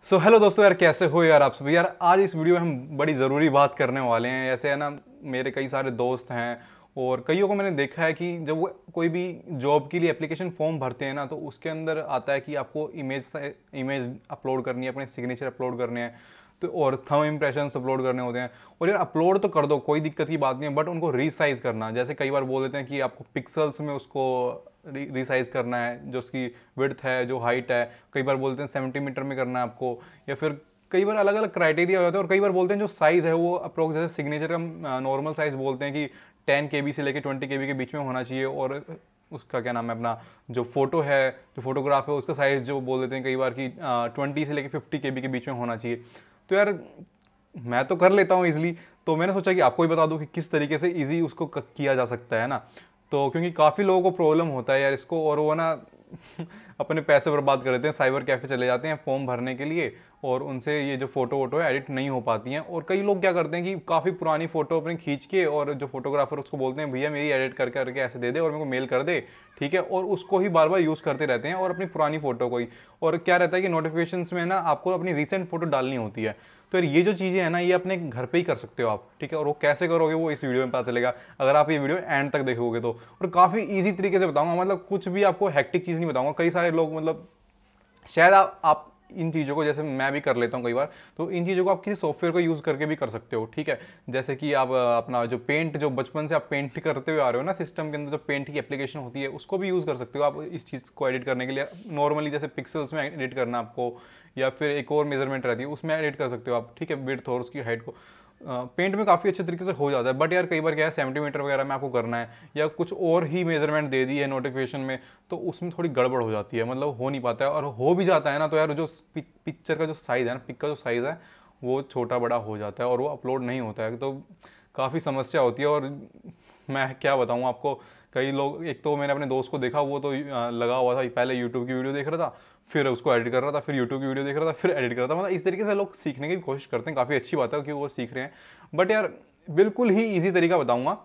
Hello दोस्तों यार, कैसे हो यार आप सभी। यार आज इस वीडियो में हम बड़ी ज़रूरी बात करने वाले हैं। ऐसे है ना, मेरे कई सारे दोस्त हैं और कईयों को मैंने देखा है कि जब वो कोई भी जॉब के लिए एप्लीकेशन फॉर्म भरते हैं ना, तो उसके अंदर आता है कि आपको इमेज अपलोड करनी है, अपने सिग्नेचर अपलोड करने हैं, तो और थंब इम्प्रेशंस अपलोड करने होते हैं। और यार अपलोड तो कर दो, कोई दिक्कत की बात नहीं है, बट उनको रीसाइज करना, जैसे कई बार बोल देते हैं कि आपको पिक्सल्स में उसको रीसाइज करना है, जो उसकी विड्थ है, जो हाइट है, कई बार बोलते हैं सेंटीमीटर में करना है आपको, या फिर कई बार अलग अलग क्राइटेरिया होता है। और कई बार बोलते हैं जो साइज़ है वो अप्रोक्स, जैसे सिग्नेचर का नॉर्मल साइज़ बोलते हैं कि 10 KB से लेकर 20 KB के बीच में होना चाहिए, और उसका क्या नाम है अपना, जो फोटो है, जो फोटोग्राफ है, उसका साइज़ जो बोल देते हैं कई बार कि 20 से लेकर 50 KB के बीच में होना चाहिए। तो यार मैं तो कर लेता हूँ इजीली, तो मैंने सोचा कि आपको ही बता दूँ कि किस तरीके से इजी उसको किया जा सकता है ना। तो क्योंकि काफ़ी लोगों को प्रॉब्लम होता है यार इसको, और वो ना अपने पैसे बर्बाद कर देते हैं, साइबर कैफ़े चले जाते हैं फॉर्म भरने के लिए, और उनसे ये जो फ़ोटो वोटो है एडिट नहीं हो पाती हैं। और कई लोग क्या करते हैं कि काफ़ी पुरानी फ़ोटो अपनी खींच के, और जो फोटोग्राफर उसको बोलते हैं भैया मेरी एडिट कर करके ऐसे दे दे और मेरे को मेल कर दे, ठीक है, और उसको ही बार बार यूज़ करते रहते हैं, और अपनी पुरानी फ़ोटो को ही। और क्या रहता है कि नोटिफिकेशंस में ना आपको अपनी रिसेंट फ़ोटो डालनी होती है। तो यार ये जो चीज़ें हैं ना, ये अपने घर पे ही कर सकते हो आप, ठीक है। और वो कैसे करोगे वो इस वीडियो में पता चलेगा, अगर आप ये वीडियो एंड तक देखोगे तो। और काफ़ी इजी तरीके से बताऊंगा, मतलब कुछ भी आपको हैक्टिक चीज़ नहीं बताऊंगा। कई सारे लोग मतलब शायद आप इन चीज़ों को, जैसे मैं भी कर लेता हूँ कई बार, तो इन चीज़ों को आप किसी सॉफ्टवेयर को यूज़ करके भी कर सकते हो, ठीक है। जैसे कि आप अपना जो पेंट, जो बचपन से आप पेंट करते हुए आ रहे हो ना सिस्टम के अंदर, जो पेंट की एप्लीकेशन होती है उसको भी यूज़ कर सकते हो आप इस चीज़ को एडिट करने के लिए। नॉर्मली जैसे पिक्सल्स में एडिट करना आपको, या फिर एक और मेजरमेंट रहती है उसमें एडिट कर सकते हो आप, ठीक है, विड्थ और उसकी हाइट को। पेंट में काफ़ी अच्छे तरीके से हो जाता है। बट यार कई बार क्या है, सेंटीमीटर वगैरह में आपको करना है, या कुछ और ही मेजरमेंट दे दी है नोटिफिकेशन में, तो उसमें थोड़ी गड़बड़ हो जाती है, मतलब हो नहीं पाता है। और हो भी जाता है ना, तो यार जो पिक्चर का जो साइज़ है ना, पिक का जो साइज़ है वो छोटा बड़ा हो जाता है, और वो अपलोड नहीं होता है, तो काफ़ी समस्या होती है। और मैं क्या बताऊँ आपको, कई लोग, एक तो मैंने अपने दोस्त को देखा, वो तो लगा हुआ था, पहले यूट्यूब की वीडियो देख रहा था, फिर उसको एडिट कर रहा था, फिर यूट्यूब की वीडियो देख रहा था, फिर एडिट कर रहा था। मतलब इस तरीके से लोग सीखने की कोशिश करते हैं, काफ़ी अच्छी बात है कि वो सीख रहे हैं। बट यार बिल्कुल ही ईजी तरीका बताऊंगा।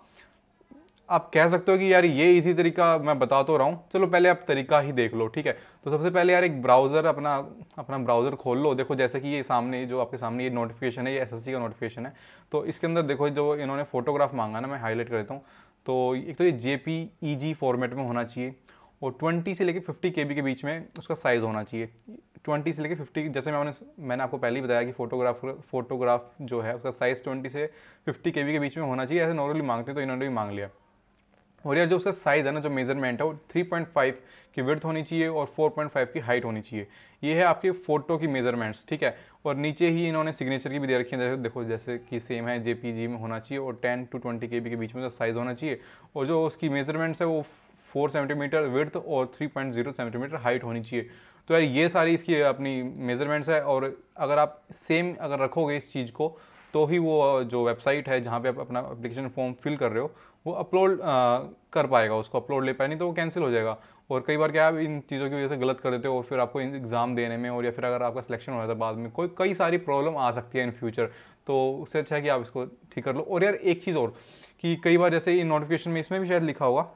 आप कह सकते हो कि यार ये इजी तरीका मैं बता तो रहा हूँ, चलो पहले आप तरीका ही देख लो, ठीक है। तो सबसे पहले यार एक ब्राउज़र, अपना अपना ब्राउज़र खोल लो। देखो जैसे कि ये सामने, जो आपके सामने ये नोटिफिकेशन है, ये एसएससी का नोटिफिकेशन है। तो इसके अंदर देखो, जो इन्होंने फोटोग्राफ मांगा ना, मैं हाईलाइट कर देता हूँ। तो एक तो ये JPEG फॉर्मेट में होना चाहिए, और 20 से लेकर 50 KB के बीच में उसका साइज़ होना चाहिए। 20 से लेकर 50, जैसे मैंने आपको पहले ही बताया कि फोटोग्राफ जो है उसका साइज़ 20 से 50 KB के बीच में होना चाहिए। ऐसे नॉर्मली मांगते हैं, तो इन्होंने भी मांग लिया। और यार जो उसका साइज़ है ना, जो मेजरमेंट है, वो 3.5 की विड्थ होनी चाहिए और 4.5 की हाइट होनी चाहिए। ये है आपके फ़ोटो की मेजरमेंट्स, ठीक है। और नीचे ही इन्होंने सिग्नेचर की भी दे रखी है, जैसे देखो, जैसे कि सेम है, JPG में होना चाहिए, और 10 to 20 KB के बीच में उसका साइज़ होना चाहिए। और जो उसकी मेजरमेंट्स है वो 4 सेंटीमीटर विड्थ और 3.0 सेंटीमीटर हाइट होनी चाहिए। तो यार ये सारी इसकी अपनी मेजरमेंट्स है। और अगर आप सेम अगर रखोगे इस चीज़ को, तो ही वो जो वेबसाइट है जहाँ पे आप अपना एप्लीकेशन फॉर्म फिल कर रहे हो, वो अपलोड कर पाएगा, उसको अपलोड ले पाए, नहीं तो वो कैंसिल हो जाएगा। और कई बार क्या है, आप इन चीज़ों की वजह से गलत कर देते हो, और फिर आपको एग्ज़ाम देने में, और या फिर अगर आपका सिलेक्शन हो जाता है बाद में, कई सारी प्रॉब्लम आ सकती है इन फ्यूचर। तो उससे अच्छा है कि आप इसको ठीक कर लो। और यार एक चीज़ और, कि कई बार जैसे इन नोटिफिकेशन में, इसमें भी शायद लिखा होगा,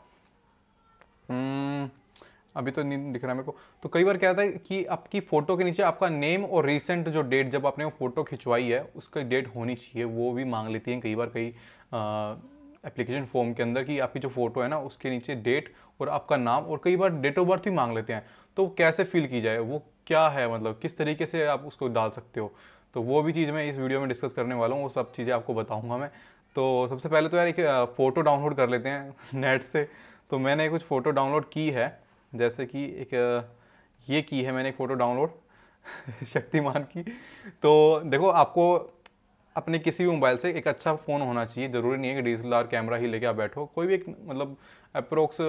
अभी तो नहीं दिख रहा मेरे को। तो कई बार क्या होता है कि आपकी फ़ोटो के नीचे आपका नेम और रिसेंट जो डेट, जब आपने वो फ़ोटो खिंचवाई है उसकी डेट होनी चाहिए, वो भी मांग लेती हैं कई बार कई एप्लीकेशन फॉर्म के अंदर, कि आपकी जो फ़ोटो है ना उसके नीचे डेट और आपका नाम, और कई बार डेट ऑफ बर्थ भी मांग लेते हैं। तो कैसे फिल की जाए, वो क्या है, मतलब किस तरीके से आप उसको डाल सकते हो, तो वो भी चीज़ मैं इस वीडियो में डिस्कस करने वाला हूँ, वो सब चीज़ें आपको बताऊँगा मैं। तो सबसे पहले तो यार एक फ़ोटो डाउनलोड कर लेते हैं नेट से। तो मैंने कुछ फ़ोटो डाउनलोड की है, जैसे कि एक ये की है मैंने एक फ़ोटो डाउनलोड शक्तिमान की। तो देखो, आपको अपने किसी भी मोबाइल से एक अच्छा फ़ोन होना चाहिए, ज़रूरी नहीं है कि DSLR कैमरा ही लेके आप बैठो, कोई भी एक, मतलब अप्रोक्स,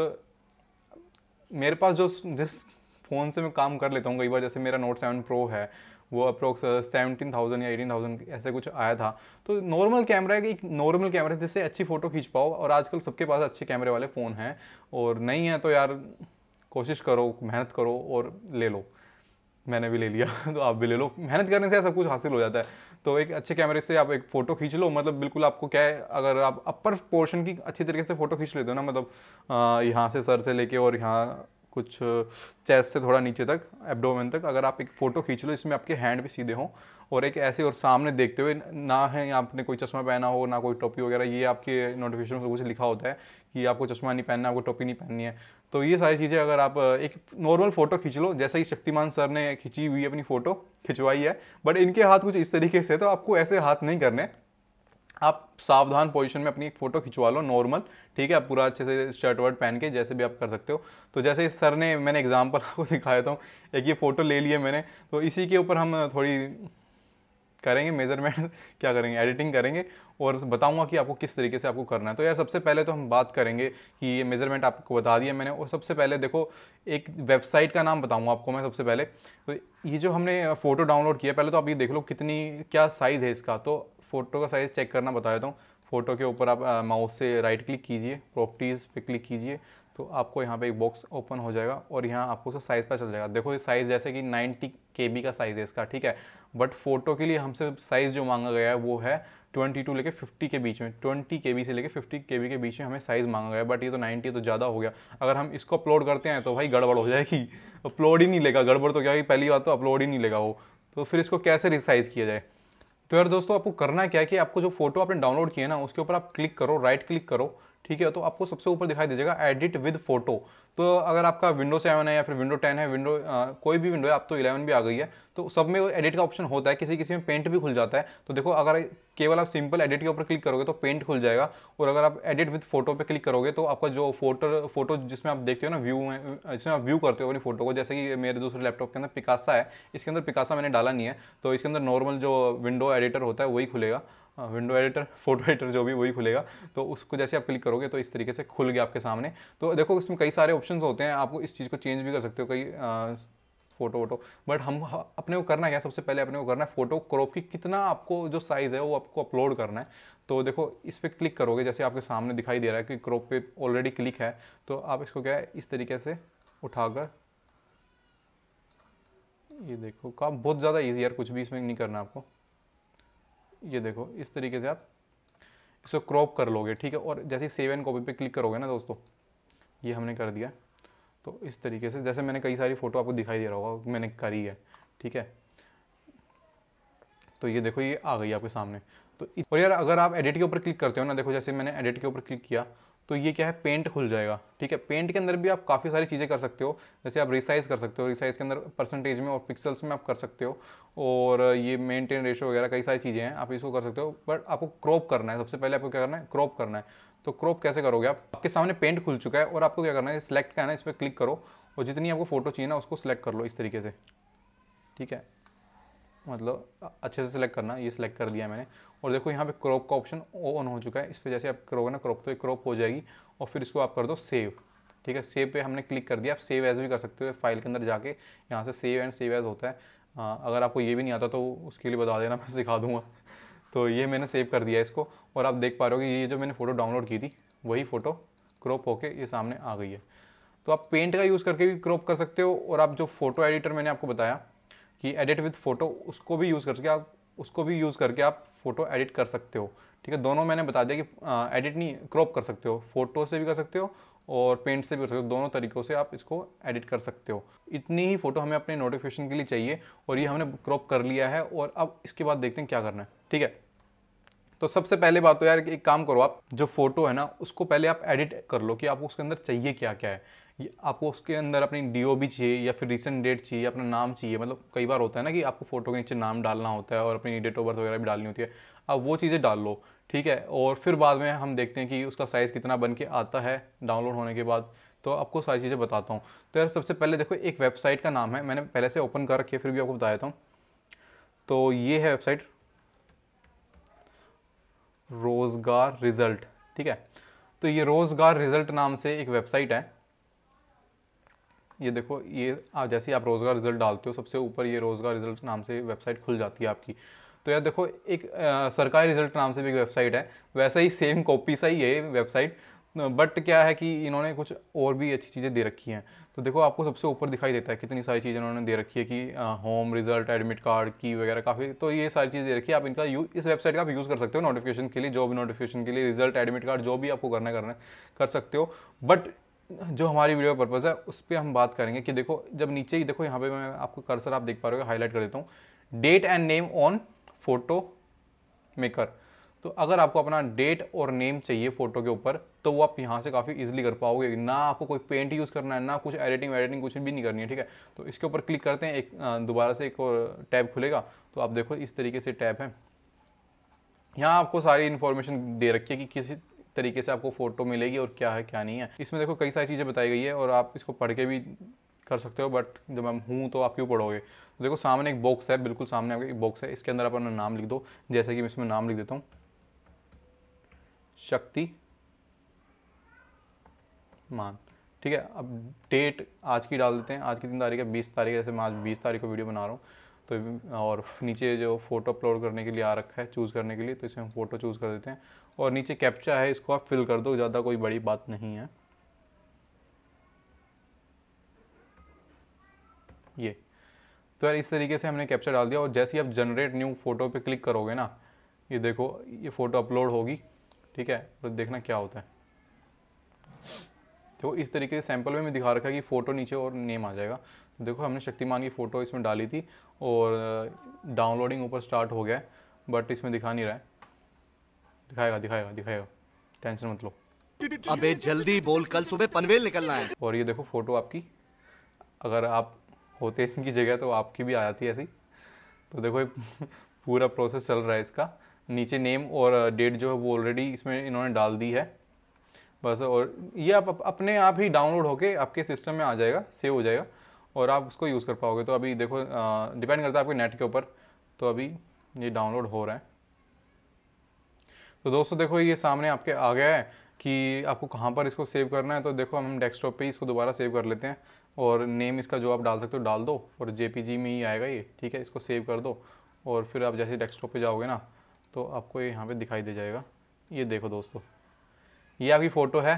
मेरे पास जो जिस फ़ोन से मैं काम कर लेता हूँ कई बार, जैसे मेरा Note 7 Pro है, वो अप्रोक्स 17,000 या 18,000 ऐसे कुछ आया था। तो नॉर्मल कैमरा है, कि एक नॉर्मल कैमरा है जिससे अच्छी फ़ोटो खींच पाओ, और आजकल सबके पास अच्छे कैमरे वाले फ़ोन हैं। और नहीं है तो यार कोशिश करो, मेहनत करो और ले लो। मैंने भी ले लिया तो आप भी ले लो, मेहनत करने से सब कुछ हासिल हो जाता है। तो एक अच्छे कैमरे से आप एक फ़ोटो खींच लो, मतलब बिल्कुल आपको क्या है, अगर आप अपर पोर्शन की अच्छी तरीके से फ़ोटो खींच लेते हो ना, मतलब यहाँ से सर से लेके और यहाँ कुछ चेस्ट से थोड़ा नीचे तक, एब्डोमेन तक। अगर आप एक फ़ोटो खींच लो इसमें आपके हैंड भी सीधे हों और एक ऐसे और सामने देखते हुए, ना है आपने कोई चश्मा पहना हो ना कोई टोपी वगैरह, ये आपके नोटिफिकेशन में कुछ लिखा होता है कि आपको चश्मा नहीं पहनना, आपको टोपी नहीं पहननी है। तो ये सारी चीज़ें अगर आप एक नॉर्मल फ़ोटो खींच लो, जैसे ही शक्तिमान सर ने खींची हुई अपनी फ़ोटो खिंचवाई है, बट इनके हाथ कुछ इस तरीके से, तो आपको ऐसे हाथ नहीं करने। आप सावधान पोजीशन में अपनी एक फ़ोटो खिंचवा लो नॉर्मल, ठीक है, आप पूरा अच्छे से शर्ट वर्ट पहन के जैसे भी आप कर सकते हो। तो जैसे इस सर ने, मैंने एग्जांपल आपको दिखाया था, एक ये फ़ोटो ले लिए मैंने, तो इसी के ऊपर हम थोड़ी करेंगे मेजरमेंट क्या करेंगे, एडिटिंग करेंगे और बताऊंगा कि आपको किस तरीके से आपको करना है। तो यार सबसे पहले तो हम बात करेंगे कि ये मेजरमेंट आपको बता दिया मैंने। और सबसे पहले देखो, एक वेबसाइट का नाम बताऊंगा आपको मैं सबसे पहले। तो ये जो हमने फ़ोटो डाउनलोड किया, पहले तो आप ये देख लो कितनी क्या साइज़ है इसका। तो फ़ोटो का साइज़ चेक करना बता देता हूँ। फ़ोटो के ऊपर आप माउस से राइट क्लिक कीजिए, प्रॉपर्टीज़ पे क्लिक कीजिए, तो आपको यहाँ पे एक बॉक्स ओपन हो जाएगा और यहाँ आपको उसका साइज़ पता चल जाएगा। देखो ये साइज़ जैसे कि 90 KB का साइज़ है इसका, ठीक है। बट फ़ोटो के लिए हमसे साइज़ जो मांगा गया है वो है 22 लेके 50 के बीच में, 20 KB से लेके 50 KB के बीच में हमें साइज़ मांगा गया है। बट ये तो 90 तो ज़्यादा हो गया। अगर हम इसको अपलोड करते हैं तो भाई गड़बड़ हो जाएगी, अपलोड ही नहीं लेगा। गड़बड़ तो क्या है, पहली बात तो अपलोड ही नहीं लेगा वो, तो फिर इसको कैसे रिसाइज़ किया जाए। तो यार दोस्तों, आपको करना क्या है कि आपको जो फोटो आपने डाउनलोड किया है ना, उसके ऊपर आप क्लिक करो, राइट क्लिक करो, ठीक है। तो आपको सबसे ऊपर दिखाई दीजिएगा एडिट विद फोटो। तो अगर आपका विंडो 7 है या फिर विंडो 10 है, कोई भी विंडो है, आप तो 11 भी आ गई है, तो सब में एडिट का ऑप्शन होता है। किसी किसी में पेंट भी खुल जाता है। तो देखो, अगर केवल आप सिंपल एडिट के ऊपर क्लिक करोगे तो पेंट खुल जाएगा, और अगर आप एडिट विद फोटो पे क्लिक करोगे तो आपका जो फोटो जिसमें आप देखते हो ना व्यू में, जिसमें आप व्यू करते हो अपनी फोटो को, जैसे कि मेरे दूसरे लैपटॉप के अंदर पिकासा है, इसके अंदर पिकासा मैंने डाला नहीं है, तो इसके अंदर नॉर्मल जो विंडो एडिटर होता है वही खुलेगा, विंडो एडिटर, फोटो एडिटर जो भी, वही खुलेगा। तो उसको जैसे आप क्लिक करोगे तो इस तरीके से खुल गया आपके सामने। तो देखो, इसमें कई सारे ऑप्शंस होते हैं, आपको इस चीज़ को चेंज भी कर सकते हो, कई फोटो वोटो। बट हम अपने को करना क्या, सबसे पहले अपने को करना है फोटो क्रॉप की, कितना आपको जो साइज़ है वो आपको अपलोड करना है। तो देखो, इस पर क्लिक करोगे, जैसे आपके सामने दिखाई दे रहा है कि क्रॉप पे ऑलरेडी क्लिक है, तो आप इसको क्या है इस तरीके से उठाकर, ये देखो, काम बहुत ज़्यादा ईजी यार, कुछ भी इसमें नहीं करना आपको। ये देखो, इस तरीके से आप इसको क्रॉप कर लोगे, ठीक है। और जैसे सेव एंड कॉपी पे क्लिक करोगे ना दोस्तों, ये हमने कर दिया। तो इस तरीके से, जैसे मैंने कई सारी फ़ोटो आपको दिखाई दे रहा होगा मैंने करी है, ठीक है। तो ये देखो, ये आ गई आपके सामने। तो और यार, अगर आप एडिट के ऊपर क्लिक करते हो ना, देखो जैसे मैंने एडिट के ऊपर क्लिक किया तो ये क्या है, पेंट खुल जाएगा, ठीक है। पेंट के अंदर भी आप काफ़ी सारी चीज़ें कर सकते हो, जैसे आप रिसाइज़ कर सकते हो, रिसाइज़ के अंदर परसेंटेज में और पिक्सल्स में आप कर सकते हो, और ये मेंटेन रेशो वगैरह कई सारी चीज़ें हैं, आप इसको कर सकते हो। बट आपको क्रॉप करना है, सबसे पहले आपको क्या करना है, क्रॉप करना है। तो क्रॉप कैसे करोगे आप, आपके सामने पेंट खुल चुका है और आपको क्या करना है, सिलेक्ट करना है, इस पर क्लिक करो और जितनी आपको फ़ोटो चाहिए ना उसको सिलेक्ट कर लो इस तरीके से, ठीक है। मतलब अच्छे से सिलेक्ट करना, ये सिलेक्ट कर दिया मैंने। और देखो यहाँ पे क्रॉप का ऑप्शन ऑन हो चुका है, इस पर जैसे आप करोगे ना क्रॉप, तो ये क्रॉप हो जाएगी। और फिर इसको आप कर दो सेव, ठीक है। सेव पे हमने क्लिक कर दिया। आप सेव एज भी कर सकते हो, फाइल के अंदर जाके यहाँ से सेव एंड सेव एज होता है। अगर आपको ये भी नहीं आता तो उसके लिए बता देना, मैं सिखा दूँगा। तो ये मैंने सेव कर दिया इसको, और आप देख पा रहे हो कि ये जो मैंने फ़ोटो डाउनलोड की थी वही फ़ोटो क्रॉप होके ये सामने आ गई है। तो आप पेंट का यूज़ करके भी क्रॉप कर सकते हो, और आप जो फ़ोटो एडिटर मैंने आपको बताया कि एडिट विद फोटो, उसको भी यूज़ करके आप फ़ोटो एडिट कर सकते हो, ठीक है। दोनों मैंने बता दिया कि एडिट नहीं, क्रॉप कर सकते हो, फोटो से भी कर सकते हो और पेंट से भी कर सकते हो, दोनों तरीक़ों से आप इसको एडिट कर सकते हो। इतनी ही फ़ोटो हमें अपने नोटिफिकेशन के लिए चाहिए, और ये हमने क्रॉप कर लिया है। और अब इसके बाद देखते हैं क्या करना है, ठीक है। तो सबसे पहले बात तो यार, एक काम करो, आप जो फोटो है ना उसको पहले आप एडिट कर लो कि आपको उसके अंदर चाहिए क्या क्या है। ये आपको उसके अंदर अपनी डीओबी चाहिए, या फिर रिसेंट डेट चाहिए, अपना नाम चाहिए। मतलब कई बार होता है ना कि आपको फोटो के नीचे नाम डालना होता है और अपनी डेट ऑफ बर्थ वगैरह भी डालनी होती है। अब वो चीज़ें डाल लो, ठीक है। और फिर बाद में हम देखते हैं कि उसका साइज़ कितना बन के आता है डाउनलोड होने के बाद। तो आपको सारी चीज़ें बताता हूँ। तो यार सबसे पहले देखो, एक वेबसाइट का नाम है, मैंने पहले से ओपन कर रखी है, फिर भी आपको बता देता हूँ। तो ये है वेबसाइट रोज़गार रिज़ल्ट, ठीक है। तो ये रोज़गार रिज़ल्ट नाम से एक वेबसाइट है। ये देखो, ये जैसे ही आप रोज़गार रिज़ल्ट डालते हो, सबसे ऊपर ये रोज़गार रिज़ल्ट नाम से वेबसाइट खुल जाती है आपकी। तो यार देखो, एक सरकारी रिज़ल्ट नाम से भी एक वेबसाइट है, वैसा ही सेम कॉपी सा ही है वेबसाइट, बट क्या है कि इन्होंने कुछ और भी अच्छी चीज़ें दे रखी हैं। तो देखो, आपको सबसे ऊपर दिखाई देता है कितनी सारी चीज़ें इन्होंने दे रखी है कि होम रिज़ल्ट, एडमिट कार्ड की वगैरह काफ़ी। तो ये सारी चीज़ें दे रखी है, आप इनका इस वेबसाइट का आप यूज़ कर सकते हो नोटिफिकेशन के लिए, जॉब नोटिफिकेशन के लिए, रिजल्ट, एडमिट कार्ड, जो भी आपको करना है कर सकते हो। बट जो हमारी वीडियो का पर्पज़ है उस पर हम बात करेंगे कि देखो, जब नीचे ही देखो, यहाँ पे मैं आपको कर्सर आप देख पा रहे हो, हाईलाइट कर देता हूँ, date and name on photo maker. तो अगर आपको अपना डेट और नेम चाहिए फोटो के ऊपर, तो वो आप यहाँ से काफ़ी इजीली कर पाओगे। ना आपको कोई पेंट यूज़ करना है, ना कुछ एडिटिंग कुछ भी नहीं करनी है, ठीक है। तो इसके ऊपर क्लिक करते हैं, एक दोबारा से एक और टैब खुलेगा। तो आप देखो इस तरीके से टैब है, यहाँ आपको सारी इन्फॉर्मेशन दे रखी है कि किसी तरीके से आपको फ़ोटो मिलेगी और क्या है क्या नहीं है। इसमें देखो कई सारी चीज़ें बताई गई है और आप इसको पढ़ के भी कर सकते हो, बट जब मैं हूँ तो आप क्यों पढ़ोगे। तो देखो सामने एक बॉक्स है, बिल्कुल सामने आपके एक बॉक्स है, इसके अंदर आप अपना नाम लिख दो। जैसे कि मैं इसमें नाम लिख देता हूँ शक्ति मान, ठीक है। अब डेट आज की डाल देते हैं, आज की 3 तारीख है, 20 तारीख है, जैसे मैं आज 20 तारीख को वीडियो बना रहा हूँ। तो और नीचे जो फ़ोटो अपलोड करने के लिए आ रखा है चूज़ करने के लिए, तो इसमें हम फ़ोटो चूज़ कर देते हैं। और नीचे कैप्चा है, इसको आप फिल कर दो, ज़्यादा कोई बड़ी बात नहीं है ये। तो यार इस तरीके से हमने कैप्चा डाल दिया। और जैसे ही आप जनरेट न्यू फ़ोटो पे क्लिक करोगे ना, ये देखो ये फ़ोटो अपलोड होगी, ठीक है। तो देखना क्या होता है, तो इस तरीके से सैंपल में दिखा रखा है कि फ़ोटो नीचे और नेम आ जाएगा। तो देखो हमने शक्तिमान की फ़ोटो इसमें डाली थी और डाउनलोडिंग ऊपर स्टार्ट हो गया है, बट इसमें दिखा नहीं रहा है। दिखाएगा दिखाएगा दिखाएगा, टेंशन मत लो। अबे जल्दी बोल, कल सुबह पनवेल निकलना है। और ये देखो फ़ोटो आपकी, अगर आप होते इनकी जगह तो आपकी भी आ जाती है ऐसी। तो देखो ये पूरा प्रोसेस चल रहा है इसका। नीचे नेम और डेट जो है वो ऑलरेडी इसमें इन्होंने डाल दी है बस। और ये आप अपने आप ही डाउनलोड होके आपके सिस्टम में आ जाएगा, सेव हो जाएगा और आप उसको यूज़ कर पाओगे। तो अभी देखो डिपेंड करता है आपके नेट के ऊपर। तो अभी ये डाउनलोड हो रहा है। तो दोस्तों देखो ये सामने आपके आ गया है कि आपको कहाँ पर इसको सेव करना है। तो देखो हम डेस्कटॉप पे ही इसको दोबारा सेव कर लेते हैं और नेम इसका जो आप डाल सकते हो डाल दो और जेपीजी में ही आएगा ये, ठीक है। इसको सेव कर दो और फिर आप जैसे डेस्कटॉप पे जाओगे ना तो आपको ये यहाँ पे दिखाई दे जाएगा। ये देखो दोस्तों, ये आपकी फ़ोटो है।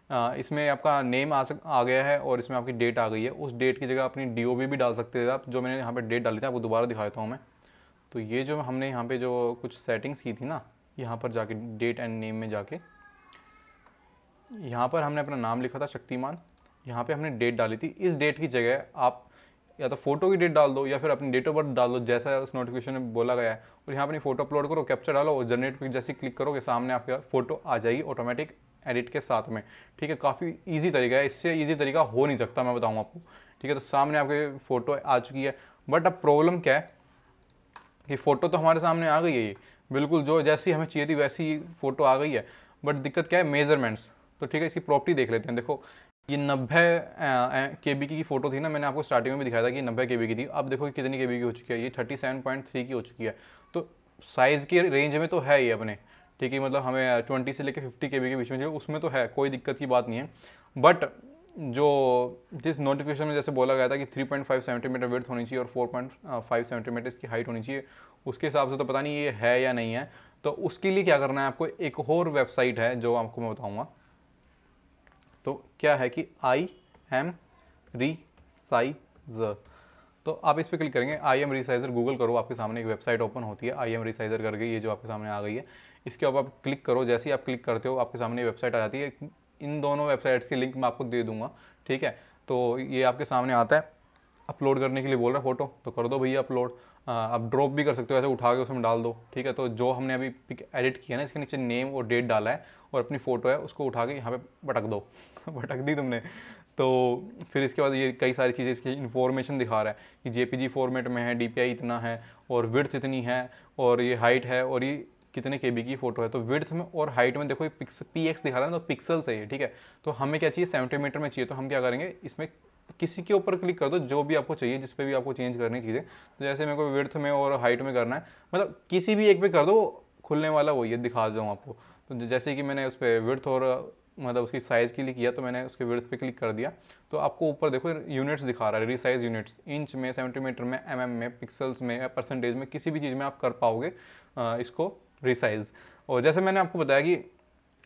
इसमें आपका नेम आ गया है और इसमें आपकी डेट आ गई है। उस डेट की जगह अपनी DOB भी डाल सकते थे आप, जो मैंने यहाँ पे डेट डाली थी आपको दोबारा दिखा देता हूँ मैं। तो ये जो हमने यहाँ पे जो कुछ सेटिंग्स की थी ना, यहाँ पर जाके डेट एंड नेम में जाके यहाँ पर हमने अपना नाम लिखा था शक्तिमान, यहाँ पे हमने डेट डाली थी। इस डेट की जगह आप या तो फ़ोटो की डेट डाल दो या फिर अपनी डेट ऑफ बर्थ डाल दो जैसा उस नोटिफिकेशन में बोला गया है। और यहाँ अपनी फ़ोटो अपलोड करो, कैप्चर डालो और जनरेट पे जैसे क्लिक करोगे सामने आपके फ़ोटो आ जाएगी ऑटोमेटिक एडिट के साथ में, ठीक है। काफ़ी ईजी तरीका है, इससे ईजी तरीका हो नहीं सकता, मैं बताऊँ आपको, ठीक है। तो सामने आपके फ़ोटो आ चुकी है। बट अब प्रॉब्लम क्या है कि फ़ोटो तो हमारे सामने आ गई है, ये बिल्कुल जो जैसी हमें चाहिए थी वैसी फ़ोटो आ गई है। बट दिक्कत क्या है, मेजरमेंट्स। तो ठीक है, इसकी प्रॉपर्टी देख लेते हैं। देखो ये 90 KB की फ़ोटो थी ना, मैंने आपको स्टार्टिंग में भी दिखाया था कि 90 KB की थी। अब देखो कितनी KB की हो चुकी है, ये 37.3 की हो चुकी है। तो साइज़ के रेंज में तो है ये अपने, ठीक है। मतलब हमें 20 से लेकर 50 KB के बीच में चाहिए, उसमें तो है, कोई दिक्कत की बात नहीं है। बट जो जिस नोटिफिकेशन में जैसे बोला गया था कि 3.5 सेंटीमीटर विड्थ होनी चाहिए और 4.5 सेंटीमीटर इसकी हाइट होनी चाहिए, उसके हिसाब से तो पता नहीं ये है या नहीं है। तो उसके लिए क्या करना है आपको, एक और वेबसाइट है जो आपको मैं बताऊँगा। तो क्या है कि IM Resizer, तो आप इस पर क्लिक करेंगे। IM Resizer गूगल करो, आपके सामने एक वेबसाइट ओपन होती है IM Resizer करके, ये जो आपके सामने आ गई है। इसके ऊपर आप क्लिक करो, जैसे ही आप क्लिक करते हो आपके सामने वेबसाइट आ जाती है। इन दोनों वेबसाइट्स की लिंक मैं आपको दे दूंगा, ठीक है। तो ये आपके सामने आता है, अपलोड करने के लिए बोल रहा है फ़ोटो, तो कर दो भैया अपलोड। आप ड्रॉप भी कर सकते हो, ऐसे उठा के उसमें डाल दो, ठीक है। तो जो हमने अभी पिक एडिट किया ना, इसके नीचे नेम और डेट डाला है और अपनी फ़ोटो है उसको उठा के यहाँ पे भटक दो भटक दी तुमने। तो फिर इसके बाद ये कई सारी चीज़ें इसकी इन्फॉर्मेशन दिखा रहा है कि JPG फॉर्मेट में है, DPI इतना है और विड्थ इतनी है और ये हाइट है और ये कितने KB की फ़ोटो है। तो विड्थ में और हाइट में देखो ये PX दिखा रहा है, तो पिक्सल से है, ठीक है। तो हमें क्या चाहिए, सेंटीमीटर में चाहिए। तो हम क्या करेंगे, इसमें किसी के ऊपर क्लिक कर दो जो भी आपको चाहिए, जिस पे भी आपको चेंज करनी चीज़ें। तो जैसे मेरे को विड्थ में और हाइट में करना है, मतलब किसी भी एक पे कर दो, खुलने वाला वो ये दिखा दूँ आपको। तो जैसे कि मैंने उस पर विड्थ और मतलब उसकी साइज़ के लिए किया, तो मैंने उसके विड्थ पे क्लिक कर दिया। तो आपको ऊपर देखो यूनिट्स दिखा रहा है, रिसाइज यूनिट्स, इंच में, सेंटीमीटर में, mm में, पिक्सल्स में या परसेंटेज में, किसी भी चीज़ में आप कर पाओगे इसको रिसाइज। और जैसे मैंने आपको बताया कि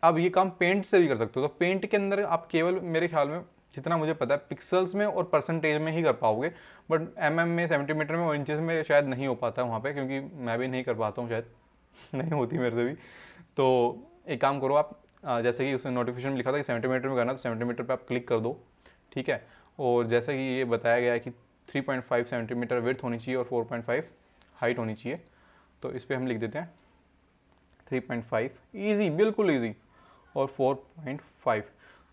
अब ये काम पेंट से भी कर सकते हो। तो पेंट के अंदर आप केवल, मेरे ख्याल में जितना मुझे पता है, पिक्सल्स में और परसेंटेज में ही कर पाओगे। बट mm में, सेंटीमीटर में और इंचेस में शायद नहीं हो पाता है वहाँ पे, क्योंकि मैं भी नहीं कर पाता हूँ शायद नहीं होती मेरे से भी। तो एक काम करो आप, जैसे कि उसने नोटिफिकेशन में लिखा था कि सेंटीमीटर में करना, तो सेंटीमीटर पे आप क्लिक कर दो, ठीक है। और जैसे कि ये बताया गया है कि 3.5 सेंटीमीटर विड्थ होनी चाहिए और 4.5 हाइट होनी चाहिए, तो इस पर हम लिख देते हैं 3.5, ईजी, बिल्कुल ईजी, और 4.5।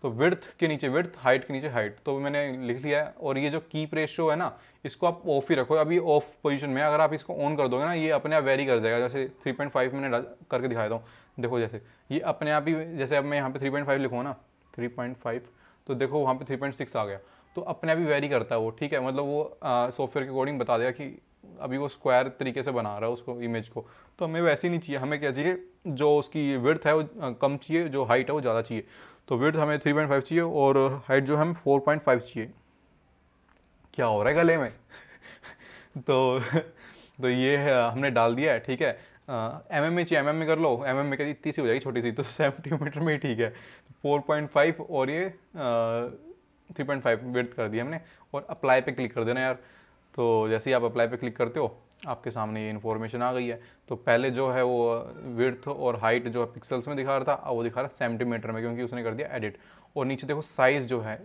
तो विड्थ के नीचे विड्थ, हाइट के नीचे हाइट, तो मैंने लिख लिया है। और ये जो कीप रेशियो है ना, इसको आप ऑफ ही रखो, अभी ऑफ पोजीशन में है। अगर आप इसको ऑन कर दोगे ना, ये अपने आप वेरी कर जाएगा। जैसे 3.5 मैंने करके दिखाया था, देखो जैसे ये अपने आप ही, जैसे अब मैं यहाँ पे 3.5 लिखूँ ना, 3.5, तो देखो वहाँ पे 3.6 आ गया, तो अपने आप ही वेरी करता है वो, ठीक है। मतलब वो सॉफ्टवेयर के अकॉर्डिंग बता देगा कि अभी वो स्क्वायर तरीके से बना रहा है उसको, इमेज को। तो हमें वैसे ही नहीं चाहिए, हमें क्या चाहिए, जो उसकी विड्थ है वो कम चाहिए, जो हाइट है वो ज़्यादा चाहिए। तो विड्थ हमें 3.5 चाहिए और हाइट जो हमें 4.5 चाहिए। क्या हो रहा है गले में तो तो ये हमने डाल दिया है, ठीक है। एम एम में चाहिए, एम एम में कर लो, एम एम में क्या इतनी सी हो जाएगी छोटी सी, तो सेंटीमीटर में ही ठीक है। 4.5 और ये 3.5 विड्थ कर दिया हमने, और अप्लाई पे क्लिक कर देना यार। तो जैसे ही आप अप्लाई पे क्लिक करते हो, आपके सामने ये इन्फॉर्मेशन आ गई है। तो पहले जो है वो विड्थ और हाइट जो है पिक्सल्स में दिखा रहा था, अब वो दिखा रहा है सेंटीमीटर में, क्योंकि उसने कर दिया एडिट। और नीचे देखो साइज़ जो है,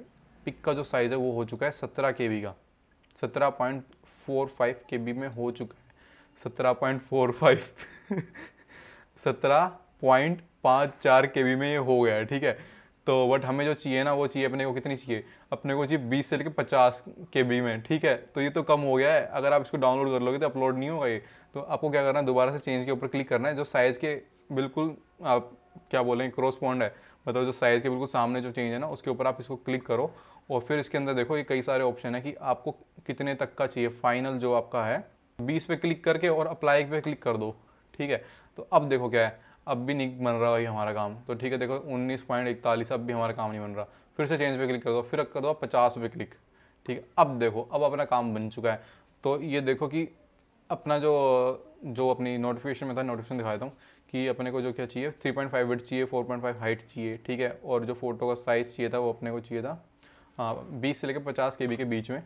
पिक का जो साइज़ है वो हो चुका है 17 KB का, 17.45 KB में हो चुका है, 17.45 17.54 KB में ये हो गया है, ठीक है। तो बट हमें जो चाहिए ना, वो चाहिए अपने को, कितनी चाहिए, अपने को चाहिए 20 से लेकर 50 KB में, ठीक है। तो ये तो कम हो गया है। अगर आप इसको डाउनलोड कर लोगे तो अपलोड नहीं होगा ये। तो आपको क्या करना है, दोबारा से चेंज के ऊपर क्लिक करना है, जो साइज़ के बिल्कुल आप क्या बोलेंगे क्रॉसपॉन्ड है, मतलब जो साइज़ के बिल्कुल सामने जो चेंज है ना, उसके ऊपर आप इसको क्लिक करो। और फिर इसके अंदर देखो ये कई सारे ऑप्शन है कि आपको कितने तक का चाहिए। फाइनल जो आपका है 20 पे क्लिक करके और अप्लाई पे क्लिक कर दो, ठीक है। तो अब देखो क्या है, अब भी नहीं बन रहा भाई हमारा काम, तो ठीक है। देखो 19.41, अब भी हमारा काम नहीं बन रहा। फिर से चेंज पे क्लिक कर दो, फिर कर दो 50 पे क्लिक, ठीक है। अब देखो, अब अपना काम बन चुका है। तो ये देखो कि अपना जो अपनी नोटिफिकेशन में था, नोटिफिकेशन दिखा देता हूँ कि अपने को जो क्या चाहिए, 3.5 विड्थ चाहिए, 4.5 हाइट चाहिए, ठीक है। और जो फोटो का साइज़ चाहिए था वो अपने को चाहिए था 20 से लेकर 50 KB के बीच में।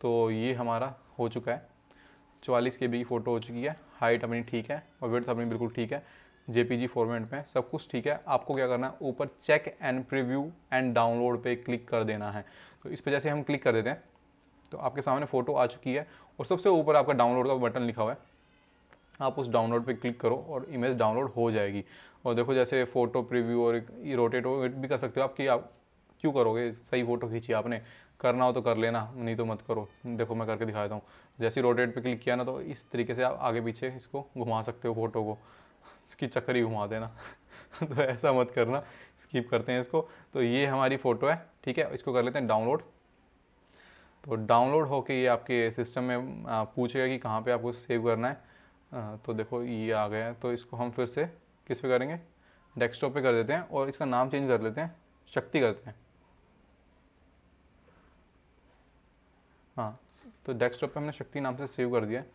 तो ये हमारा हो चुका है, 44 KB की फ़ोटो हो चुकी है, हाइट अपनी ठीक है और विड्थ अपनी बिल्कुल ठीक है, JPG फॉर्मेट में सब कुछ ठीक है। आपको क्या करना है, ऊपर check and preview and download पे क्लिक कर देना है। तो इस पर जैसे हम क्लिक कर देते हैं तो आपके सामने फ़ोटो आ चुकी है और सबसे ऊपर आपका डाउनलोड का बटन लिखा हुआ है। आप उस डाउनलोड पे क्लिक करो और इमेज डाउनलोड हो जाएगी। और देखो जैसे फ़ोटो प्रीव्यू और रोटेट भी कर सकते हो आप, कि आप क्यों करोगे, सही फ़ोटो खींची आपने, करना हो तो कर लेना, नहीं तो मत करो। देखो मैं करके दिखा देता हूँ। जैसे रोटेट पे क्लिक किया ना, तो इस तरीके से आप आगे पीछे इसको घुमा सकते हो फ़ोटो को, इसकी चक्कर ही घुमा देना तो ऐसा मत करना, स्किप करते हैं इसको। तो ये हमारी फ़ोटो है, ठीक है। इसको कर लेते हैं डाउनलोड। तो डाउनलोड होके ये आपके सिस्टम में पूछेगा कि कहाँ पे आपको सेव करना है। तो देखो ये आ गया है। तो इसको हम फिर से किस पे करेंगे, डेस्कटॉप पे कर देते हैं और इसका नाम चेंज कर लेते हैं, शक्ति करते हैं। हाँ, तो डेस्कटॉप पे हमने शक्ति नाम से सेव कर दिया है।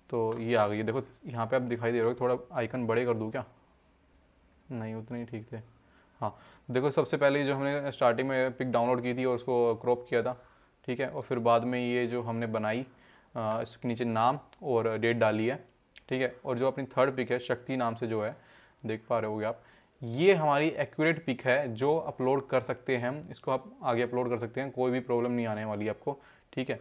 तो ये आ गई है, देखो यहाँ पे आप दिखाई दे रहे हो। थोड़ा आइकन बड़े कर दूँ क्या, नहीं उतने ही ठीक थे। हाँ, देखो सबसे पहले जो हमने स्टार्टिंग में पिक डाउनलोड की थी और उसको क्रॉप किया था, ठीक है। और फिर बाद में ये जो हमने बनाई, इसके नीचे नाम और डेट डाली है, ठीक है। और जो अपनी थर्ड पिक है शक्ति नाम से जो है, देख पा रहे होगे आप, ये हमारी एक्यूरेट पिक है जो अपलोड कर सकते हैं हम। इसको आप आगे अपलोड कर सकते हैं, कोई भी प्रॉब्लम नहीं आने वाली आपको, ठीक है।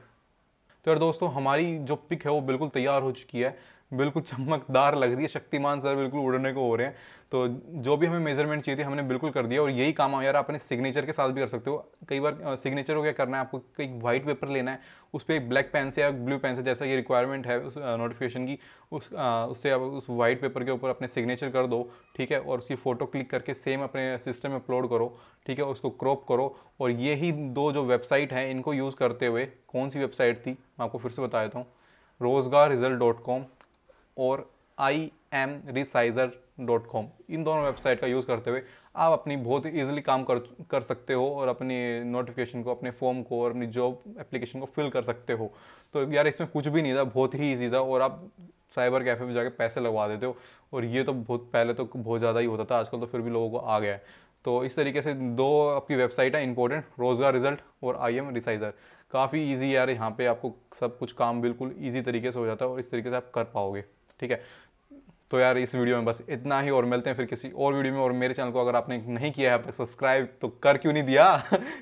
तो यार दोस्तों, हमारी जो पिक है वो बिल्कुल तैयार हो चुकी है, बिल्कुल चमकदार लग रही है, शक्तिमान सर बिल्कुल उड़ने को हो रहे हैं। तो जो भी हमें मेजरमेंट चाहिए थी हमने बिल्कुल कर दिया। और यही काम है यार, अपने सिग्नेचर के साथ भी कर सकते हो। कई बार सिग्नेचर को क्या करना है, आपको एक वाइट पेपर लेना है, उस पर ब्लैक पेन से या ब्लू पेन से, जैसा ये रिक्वायरमेंट है उस नोटिफिकेशन की, उससे आप उस वाइट पेपर के ऊपर अपने सिग्नेचर कर दो, ठीक है। और उसकी फ़ोटो क्लिक करके सेम अपने सिस्टम में अपलोड करो, ठीक है। उसको क्रॉप करो। और यही दो जो वेबसाइट हैं इनको यूज़ करते हुए, कौन सी वेबसाइट थी मैं आपको फिर से बता देता हूँ, rozgarresult.com और imresizer.com, इन दोनों वेबसाइट का यूज़ करते हुए आप अपनी बहुत ईजिली काम कर सकते हो और अपनी नोटिफिकेशन को, अपने फॉर्म को और अपनी जॉब एप्लीकेशन को फिल कर सकते हो। तो यार इसमें कुछ भी नहीं था, बहुत ही ईजी था। और आप साइबर कैफ़े में जाके पैसे लगवा देते हो। और ये तो बहुत पहले तो बहुत ज़्यादा ही होता था, आजकल तो फिर भी लोगों को आ गया है। तो इस तरीके से दो आपकी वेबसाइट है इंपॉर्टेंट, रोजगार रिजल्ट और IM रिसाइजर। काफ़ी इजी यार, यहाँ पे आपको सब कुछ काम बिल्कुल इजी तरीके से हो जाता है और इस तरीके से आप कर पाओगे, ठीक है। तो यार इस वीडियो में बस इतना ही, और मिलते हैं फिर किसी और वीडियो में। और मेरे चैनल को अगर आपने नहीं किया है अब तक सब्सक्राइब, तो कर क्यों नहीं दिया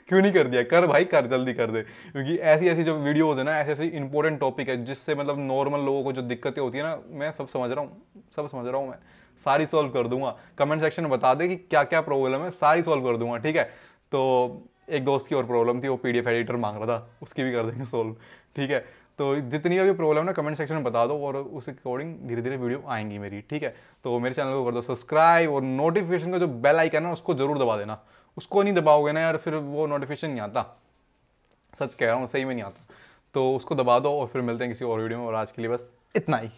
क्यों नहीं कर दिया? कर भाई कर, जल्दी कर दे, क्योंकि ऐसी ऐसी जो वीडियोज़ है ना, ऐसे ऐसी इंपॉर्टेंट टॉपिक है जिससे मतलब नॉर्मल लोगों को जो दिक्कतें होती है ना, मैं सब समझ रहा हूँ, सब समझ रहा हूँ मैं, सारी सॉल्व कर दूंगा। कमेंट सेक्शन में बता दे कि क्या क्या प्रॉब्लम है, सारी सॉल्व कर दूंगा, ठीक है। तो एक दोस्त की और प्रॉब्लम थी, वो पीडीएफ एडिटर मांग रहा था, उसकी भी कर देंगे सॉल्व, ठीक है। तो जितनी भी प्रॉब्लम है ना, कमेंट सेक्शन में बता दो, और उस अकॉर्डिंग धीरे धीरे वीडियो आएंगी मेरी, ठीक है। तो मेरे चैनल को कर दो सब्सक्राइब, और नोटिफिकेशन का जो बेल आइकन है ना, उसको जरूर दबा देना। उसको नहीं दबाओगे ना यार, फिर वो नोटिफिकेशन नहीं आता, सच कह रहा हूँ, सही में नहीं आता। तो उसको दबा दो, और फिर मिलते हैं किसी और वीडियो में, और आज के लिए बस इतना ही।